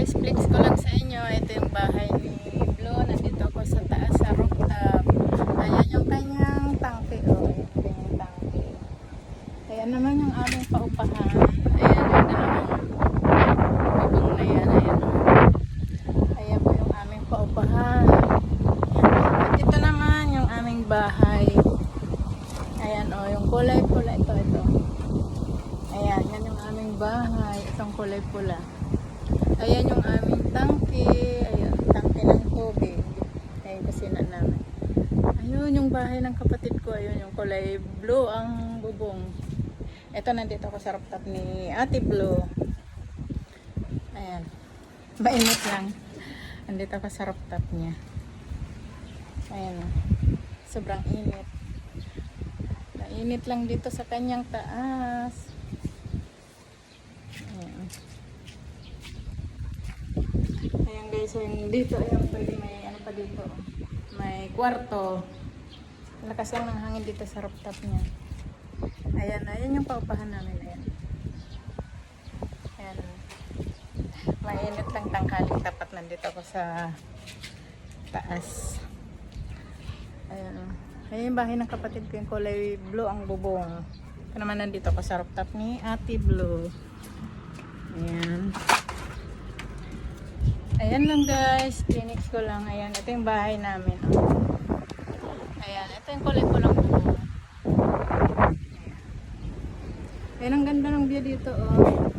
guys, flex ko lang sa inyo. Ito yung bahay ni Blue. Nandito ako sa taas sa rooftop. Ayan yung kanyang tangke. Oh, ayan yung kanyang tangke. Ayan naman yung aming paupahan. Ayan yung dalawang bubong na yan. Ayan. Ayan po yung aming paupahan. At ito naman yung aming bahay. Ayan o, yung kulay pula. Ito. Ayan, yan yung aming bahay. Itong kulay pula. Ayan yung aming tangke. Ayan, tangke ng tubig. Ayan kusina namin. Ayun yung bahay ng kapatid ko. Ayun yung kulay blue ang bubong. Ito, nandito ako sa rooftop ni Ate Blue. Ayan. Mainit lang. Nandito ako sa rooftop niya. Ayan. Sobrang init. Mainit lang dito sa kanyang taas. Ayan. Ayan guys, yung dito, ayan, pwede may ano pa dito. May kwarto. Lakas lang ng hangin dito sa rooftop niya. Ayan yung paupahan namin. Ayan. Mainit lang tanghaling tapat nandito ako sa taas. Ayan. Ayan yung bahay ng kapatid ko, yung kulay blue ang bubong. Ito naman nandito ako sa rooftop ni Ate Blue. Ayan. Ayan lang guys, clinics ko lang. Ayan, ito yung bahay namin. Oh. Ayan, ito yung kulay ko lang bubong. Ayan, ang ganda ng view dito. Oh.